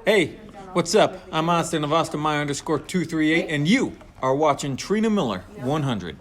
Hey, what's up? I'm Austin of Austin My _238, and you are watching Trina Miller 100.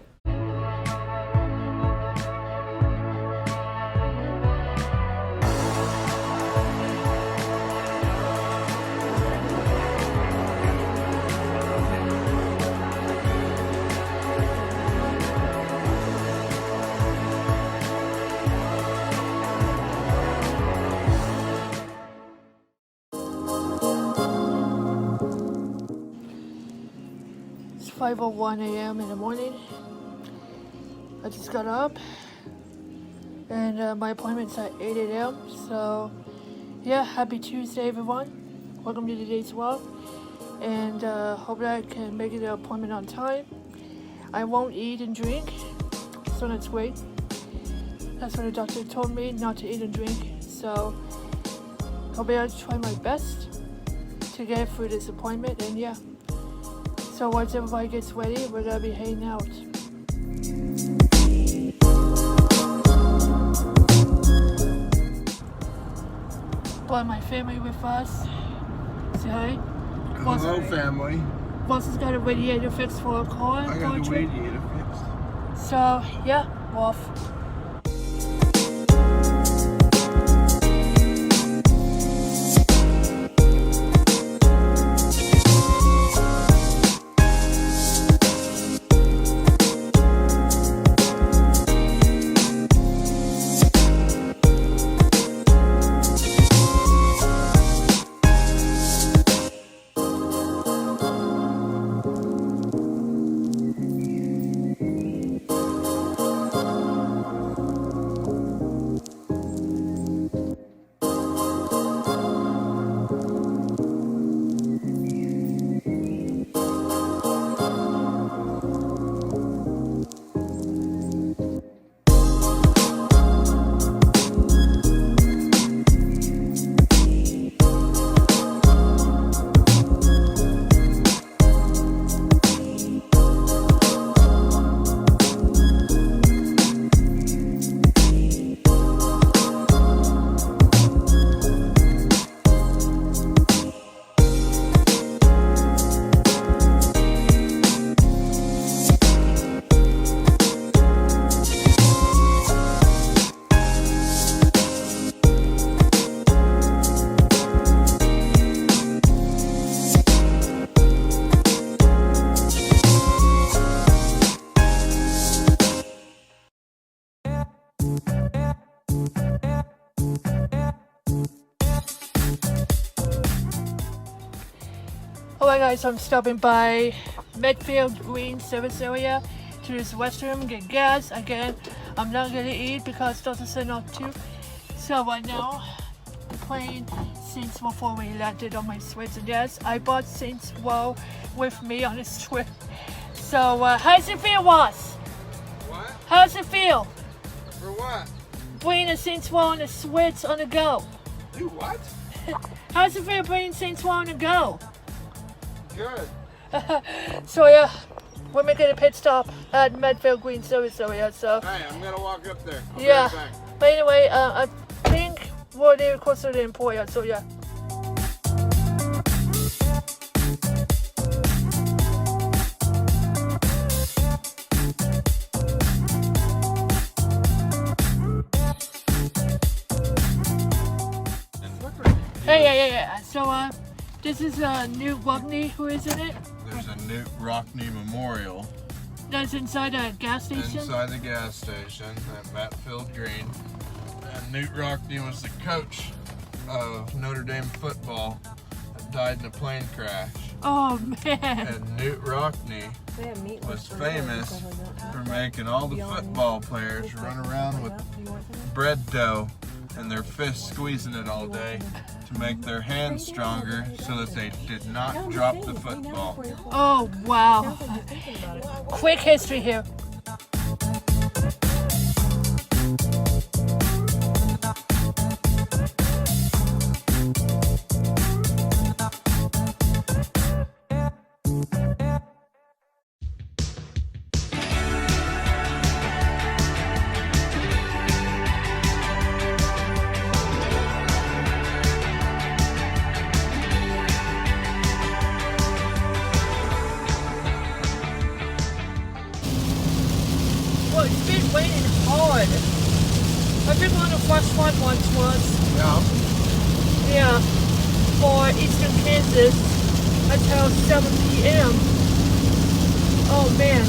It's 5:01 a.m. in the morning. I just got up and my appointment's at 8 a.m. So yeah, happy Tuesday everyone. Welcome to today's vlog, and hope that I can make the appointment on time. I won't eat and drink, so that's great. That's what the doctor told me, not to eat and drink. So I'll be able to try my best to get through this appointment, and yeah. So once everybody gets ready, we're gonna be heading out. Brought my family with us. Say hi. Hello, family. Boss has got a radiator fixed for a car. I got the radiator fixed. So yeah, we're off. Alright guys, I'm stopping by Medfield Green Service Area to this restroom, get gas. Again, I'm not gonna eat because doctor said not to. So right now, the plane since before we landed on my Swiss, and yes, I brought Saints Row with me on this trip. So how's it feel, Ross? What? How's it feel? For what? Bringing a Saints Row on the Swiss on the go. Do what? How's it feel bringing Saints Row on the go? Good. So yeah, we're making a pit stop at Medfield Green Service Area. So Hey, I'm gonna walk up there. I'll be yeah, right back. but anyway, I think we're there closer to the employer. So yeah. Yeah. So this is Newt Rockney, who is in it. There's a Newt Rockney Memorial That's inside a gas station. inside the gas station at Medfield Green. And Newt Rockney was the coach of Notre Dame football that died in a plane crash. Oh man. And Newt Rockney was famous for making all the football players run around with bread dough and their fists squeezing it all day to make their hands stronger so that they did not drop the football. Oh wow. Quick history here. figure on the first flight once was, Yeah. yeah, for Eastern Kansas until 7 p.m. Oh man.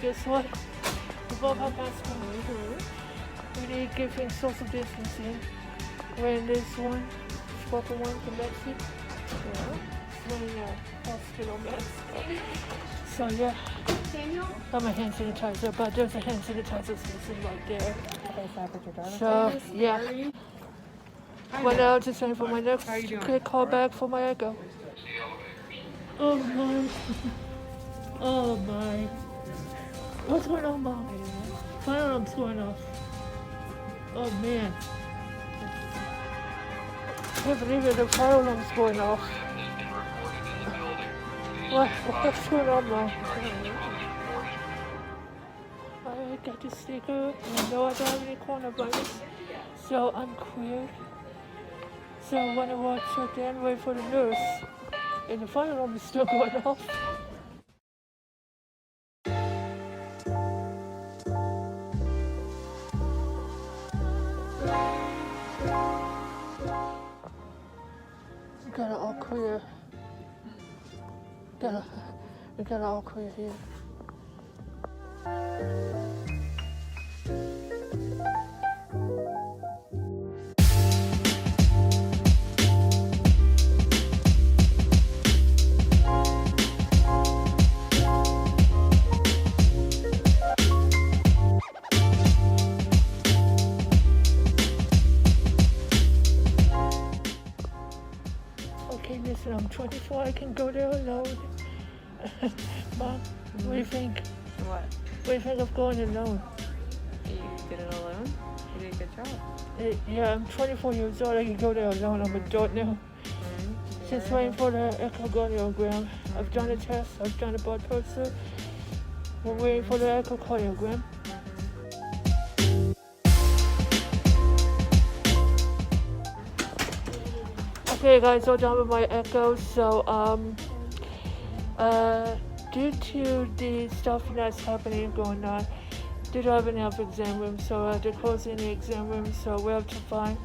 Guess what? We both have masks on. We need to give him social distancing. Wearing this one, purple one from Betsy. Yeah. Wearing a hospital mask. So yeah. I'm a hand sanitizer, but there's a hand sanitizer station right there. So yeah. Well now just waiting for my next quick call back for my echo. Oh my. Oh my. What's going on, Mom? Fire alarm's going off. Oh man. I can't believe it, the fire alarm's going off. What's going on, Mom? I got this sticker and I know I don't have any coronavirus, so I'm cleared. So when I was checked in, wait for the nurse, and the fire alarm is still going off. We got it all clear. We got it all clear here. Okay, listen, I'm 24, I can go there alone. Mom, what do you think? What? What do you think of going alone? You did it alone? You did a good job. Yeah, I'm 24 years old, I can go there alone, I'm an adult now. Just waiting for the echocardiogram. I've done a test, I've done a blood pressure. We're waiting for the echocardiogram. Okay guys, so done with my echo. So due to the stuff that's happening going on, they don't have enough exam rooms, so they're closing the exam rooms, so we have to find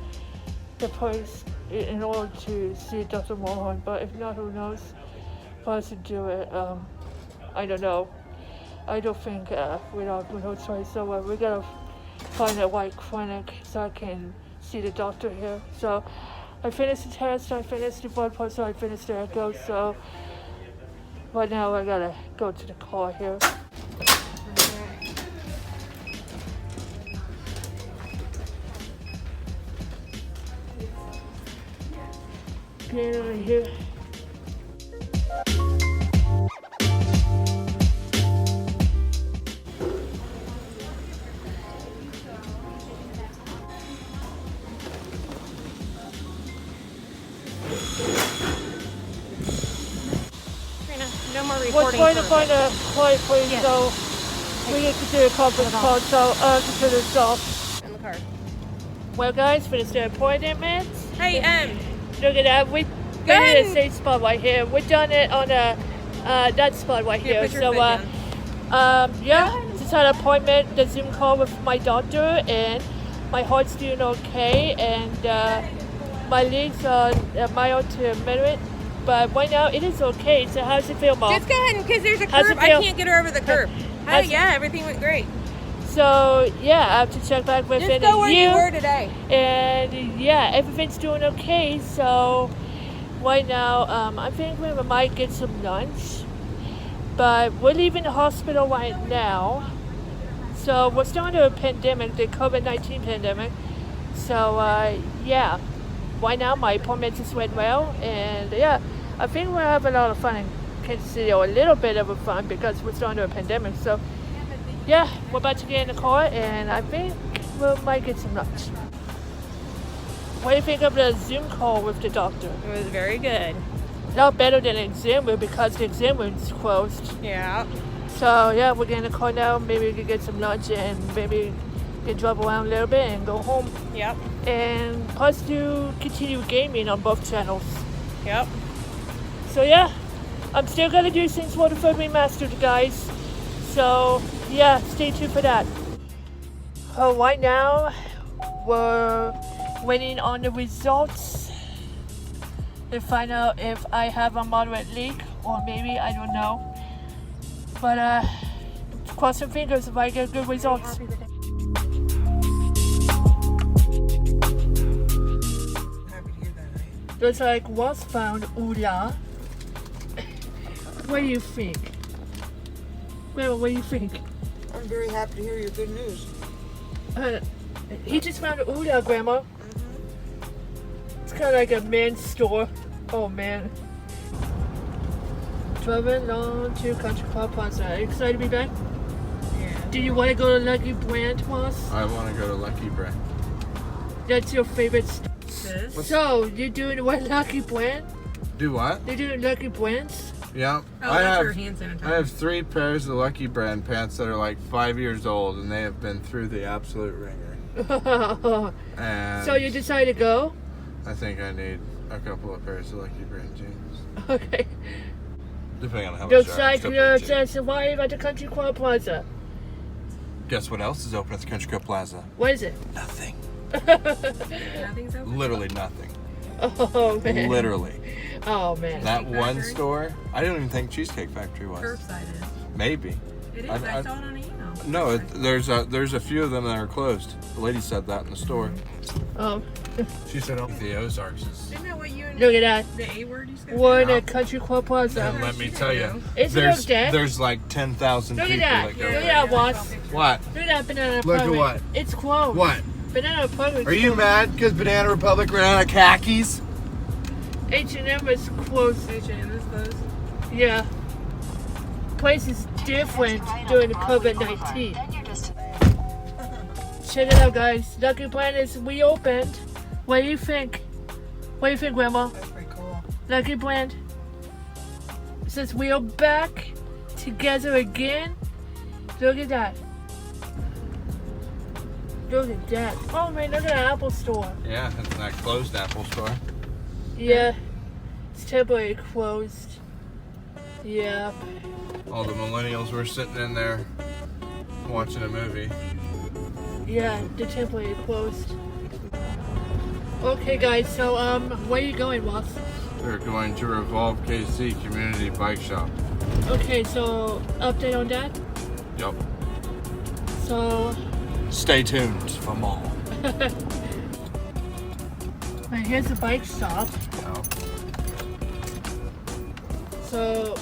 the place in order to see Dr. Mohan. But if not, who knows? For us to do it, I don't know. I don't think we don't have no choice, so we gotta find a white clinic so I can see the doctor here. So I finished the test, I finished the blood pressure, I finished the echo, so right now I gotta go to the car here. Get out of here. we're trying to find a quiet place so we can do a conference call. So, consider yourself. In the car. Well, guys, finish the appointment. Hey, Look at that. We got ahead. a safe spot right here. We done it on that spot right here. put your So, foot down. just had an appointment, the Zoom call with my doctor, and my heart's doing okay, and my legs are mild to moderate. But right now it is okay. So how's it feel, Mom? Just go ahead, because there's a How's it curb. I feel? can't get her over the curb. Oh, yeah, everything went great. So yeah, I have to check back with Just it go where and you were today. and yeah, everything's doing okay. So right now, I'm thinking we might get some lunch, but we're leaving the hospital right now. So we're still under a pandemic, the COVID-19 pandemic. So yeah, right now my appointment just went well, and yeah, I think we'll have a lot of fun in Kansas City, or a little bit of a fun because we're still under a pandemic. So yeah, we're about to get in the car, and I think we might get some lunch. What do you think of the Zoom call with the doctor? It was very good. A lot better than the exam room because the exam room's closed. Yeah. So yeah, we're getting in the car now. Maybe we can get some lunch and maybe can drive around a little bit and go home. Yep. And plus do continue gaming on both channels. Yep. So yeah, I'm still gonna do Saints Row the Third Remastered, guys. So yeah, stay tuned for that. So right now, we're waiting on the results to find out if I have a moderate leak or maybe, I don't know. But cross your fingers if I get good results. Looks like was found Ula. What do you think? Grandma, what do you think? I'm very happy to hear your good news. He just found Ula, Grandma. It's kind of like a men's store. Oh man. Driving on to Country Club Plaza. Are you excited to be back? Yeah. Do you want to go to Lucky Brand, Moss? I want to go to Lucky Brand. That's your favorite store. Sis? So, you're doing what, Lucky Brand? Do what? You're doing Lucky Brands? Yeah. Oh, I that's your have hand sanitizer. I have 3 pairs of Lucky Brand pants that are like 5 years old, and they have been through the absolute ringer. And So you decided to go? I think I need a couple of pairs of Lucky Brand jeans, Okay. depending on how much. Looks I like still you're pay cheap. just arrived at the Country Club Plaza. Guess what else is open at the Country Club Plaza? What is it? Nothing. Nothing's open. Literally nothing. Oh man. Literally. Oh man. That one Factory? store, I don't even think Cheesecake Factory was. Curbside is. Maybe. It is. I- I I- saw it on an email. No, there's a few of them that are closed. The lady said that in the store. Oh, She said, "Oh, the Ozarks is." Isn't that what you and look at that. the A word you said? We're in Yeah. a Country Club Plaza. And let me tell you, Is it there's okay? there's like 10,000 Look people at that. that go Look at there. that, boss. What? Look at that Banana Look at Republic. what? It's closed. What? Banana Republic. Are you mad because Banana Republic ran out of khakis? H&M is closed. H&M is closed. Yeah. Place is different during the COVID-19. Check it out, guys. Lucky Brand is reopened. What do you think? What do you think, Grandma? That's pretty cool. Lucky Brand. Since we are back together again, look at that. Look at that. Oh man, look at the Apple store. Yeah, it's that closed Apple store. Yeah, it's temporarily closed. Yeah. All the millennials were sitting in there watching a movie. Yeah, the temporarily closed. Okay, guys. So where are you going, Ross? They're going to Revolve KC Community Bike Shop. Okay, so update on that. Yup. So, Stay tuned for more. right, here's the bike shop. Oh. So,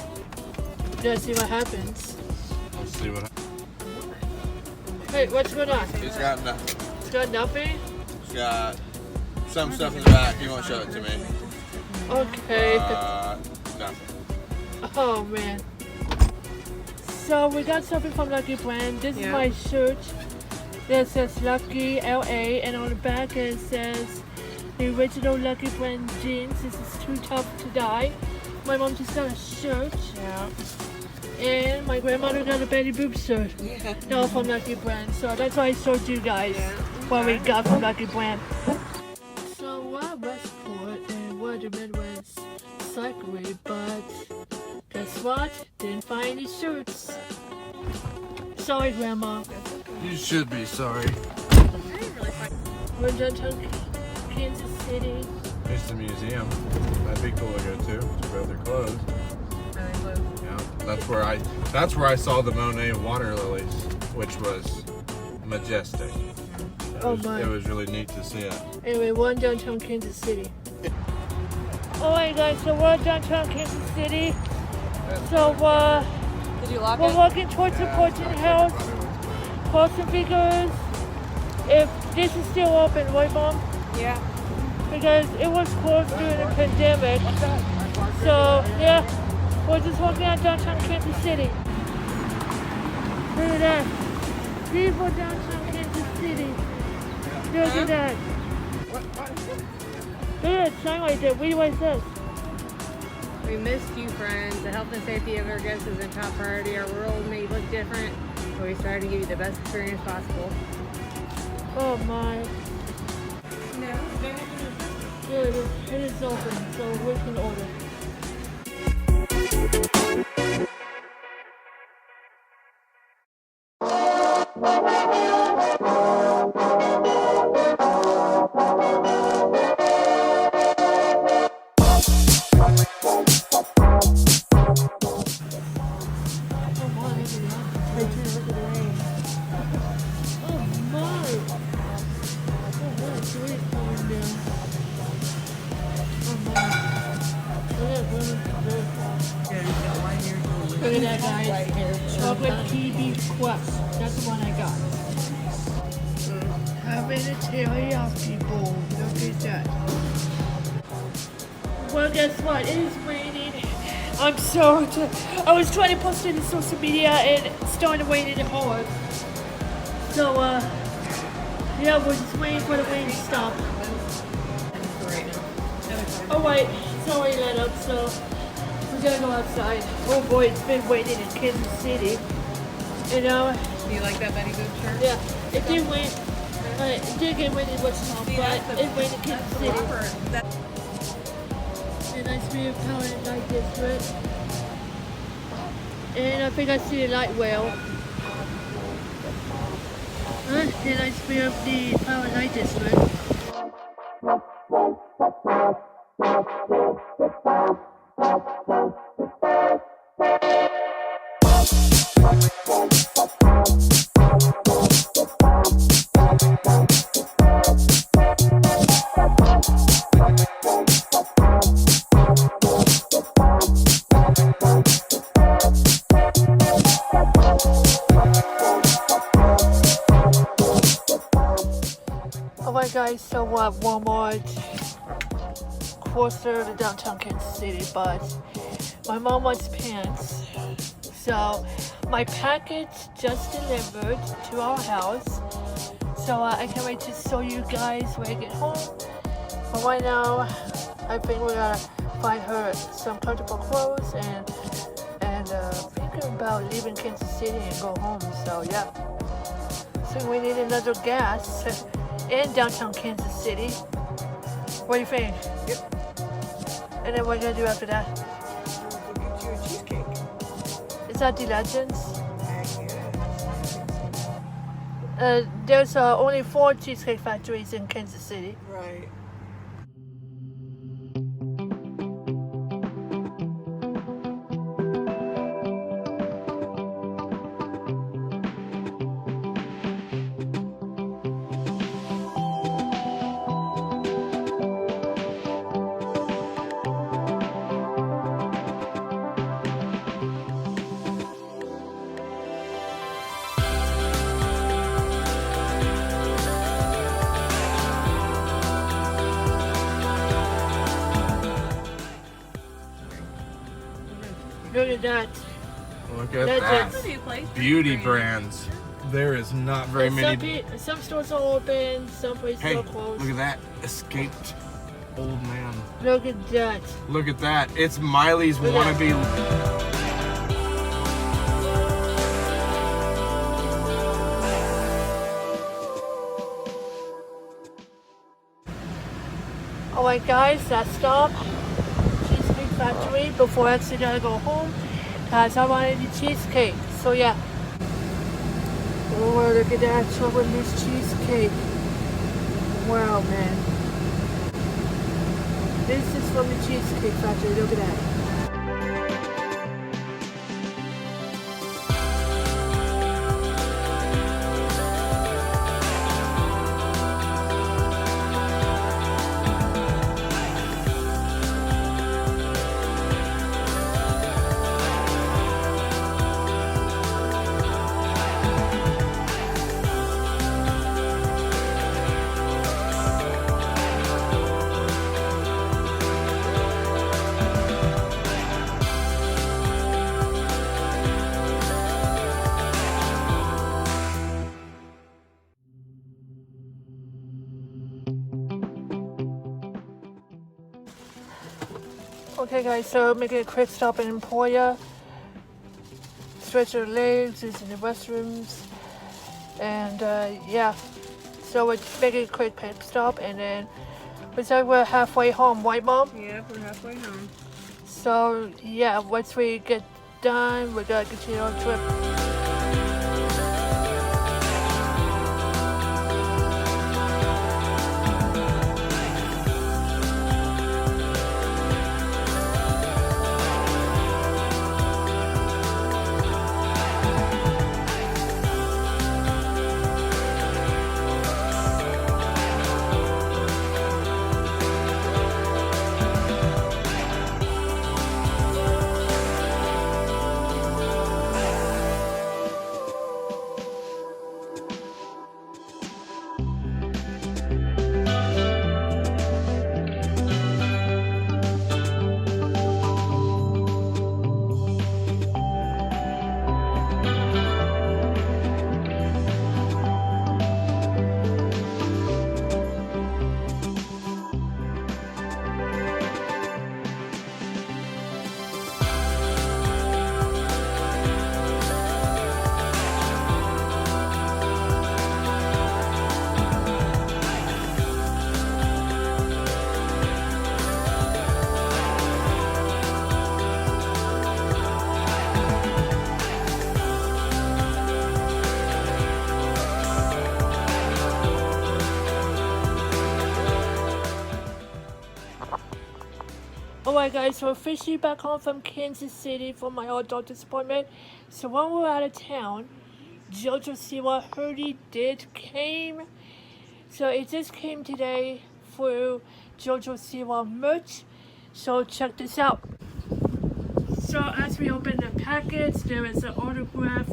let's see what happens. Let's see what. Hey, what's going on? He's got nothing. It's got nothing? He's got some stuff in the back. He won't show it to me. Okay. Nothing. Oh man. So we got something from Lucky Brand. This is Yeah. my shirt that says Lucky LA, and on the back it says the original Lucky Brand jeans. This is too tough to dye. My mom just got a shirt. Yeah. And my grandmother got a Betty Boop shirt. Yeah. No, from Lucky Brand. So that's why I showed you guys what we got from Lucky Brand. So Westport and Waterman was cycling, but guess what? Didn't find any shirts. Sorry, Grandma. You should be sorry. We're downtown Kansas City. There's the museum. That'd be cool to go to. Too bad they're closed. Yeah, that's where I saw the Monet water lilies, which was majestic. It was really neat to see it. Anyway, we're in downtown Kansas City. Alright guys, so we're downtown Kansas City. So Did you lock we're it? walking towards the Fortune House. Crossing figures. If this is still open, right, Mom? Yeah. Because it was closed during the pandemic. So yeah, we're just walking out downtown Kansas City. Look at that. Beautiful downtown Kansas City. Look at that. Look at that sign right there. Read what it says. We missed you, friends. The health and safety of our guests is a top priority. Our world may look different, but we strive to give you the best experience possible. Oh my. No. Yeah, it is open, so we can order. Look at that, guys. Chocolate PB Quest. That's the one I got. Having a teriyaki bowl. Look at that. Well, guess what? It is raining. I'm so. I was trying to post it in social media and it's starting to rain in the hard. So, yeah, we're just waiting for the rain to stop. Oh, wait. It's already let up, so. We gotta go outside. Oh boy, it's been raining in Kansas City. You know? Do you like that Betty Boop shirt? Yeah, it did rain. It did get rain in Wichita, but it rained in Kansas City. And I see a power and light district. And I think I see a light rail. And I see up the power and light district. Alright guys, so we're at Walmart, closer to downtown Kansas City, but my mom wants pants. So my package just delivered to our house. So I can't wait to show you guys when I get home. But right now, I think we're gonna find her some comfortable clothes and thinking about leaving Kansas City and go home. So yeah. So we need another gas in downtown Kansas City. What do you think? Yep. And then what are you gonna do after that? We'll go get you a cheesecake. Is that the Legends? Yeah. There's only 4 Cheesecake factories in Kansas City. Right. Look at that. Look at Legends. that. New place. Beauty brands. There is not very many. Some stores are open, some places Hey, are closed. look at that. Escaped old man. Look at that. Look at that. It's Miley's Look at wannabe. Alright guys, that stop. Cheesecake Factory before I actually gotta go home. Guys, I wanted the cheesecake. So yeah. Oh, look at that chocolate mousse cheesecake. Wow, man. This is from the Cheesecake Factory. Look at that. Okay guys, so making a quick stop in Emporia. Stretch your legs, use in the restrooms. And yeah, so we're making a quick pit stop and then looks like we're halfway home, right Mom? Yeah, we're halfway home. So yeah, once we get done, we're gonna continue our trip. Alright guys, so officially back home from Kansas City for my old doctor's appointment. So when we were out of town, JoJo Siwa Hurdy did came. So it just came today through JoJo Siwa merch. So check this out. So as we open the package, there is an autograph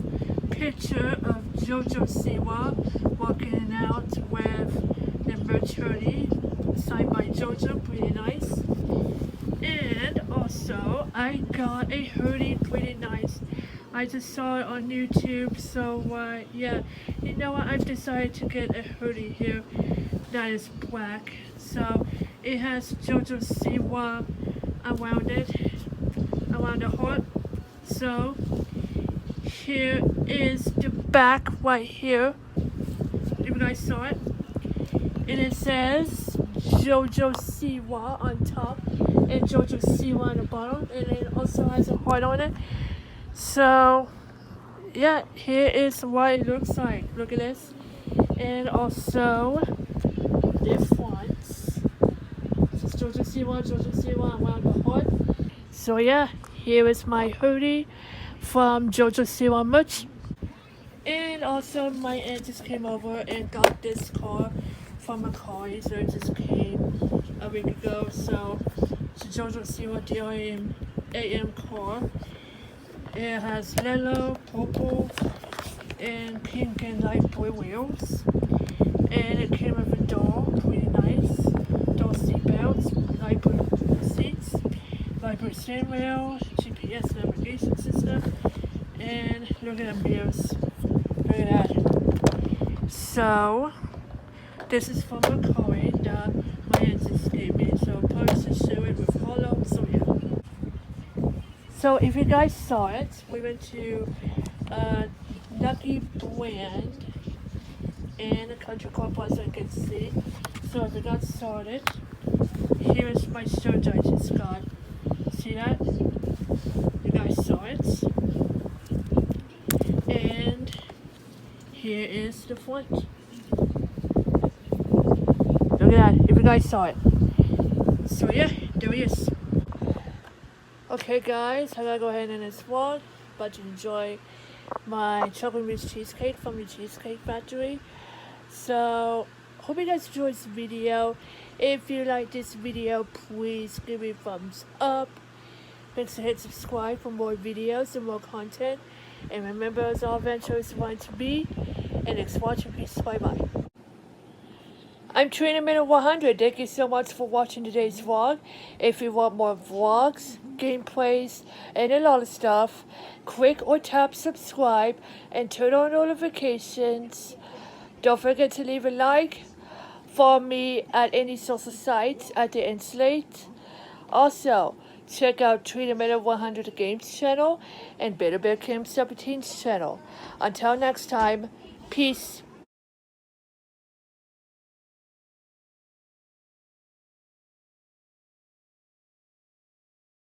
picture of JoJo Siwa walking out with the merch hoodie signed by JoJo, pretty nice. And also, I got a hoodie, pretty nice. I just saw it on YouTube, so yeah. You know what, I've decided to get a hoodie here that is black. So, it has JoJo Siwa around it, around the heart. So, here is the back right here. If you guys saw it. And it says JoJo Siwa on top and JoJo Siwa on the bottom, and it also has a heart on it. So yeah, here is what it looks like. Look at this. And also the front. This is JoJo Siwa around the heart. So yeah, here is my hoodie from JoJo Siwa merch. And also my aunt just came over and got this car from a car, so it just came a week ago. So it's a JoJo Siwa AM car. It has yellow, purple, and pink and light blue wheels. And it came with a door, pretty nice. Door seat belts, light blue seats, light blue steering wheel, GPS navigation system, and look at the mirrors. Look at that. So this is from a coin that my aunt just gave me. So probably should show it with hollow. So yeah. So if you guys saw it, we went to Lucky Brand and a country club, as I can see. So if you guys saw it, here's my storage I just got. See that? You guys saw it? And here is the front. Look at that, if you guys saw it. So yeah, there he is. Okay guys, I gotta go ahead and end this vlog, but enjoy my chocolate mousse cheesecake from the Cheesecake Factory. So, hope you guys enjoyed this video. If you like this video, please give me a thumbs up. Make sure to hit subscribe for more videos and more content. And remember, as all adventures want to be. And next watch and peace. Bye bye. I'm Trina Minute 100. Thank you so much for watching today's vlog. If you want more vlogs, gameplays, and a lot of stuff, click or tap subscribe and turn on notifications. Don't forget to leave a like. Follow me at any social sites at the Insulate. Also, check out Trina Minute 100 Games channel and Better Bear Kim 17's channel. Until next time, peace.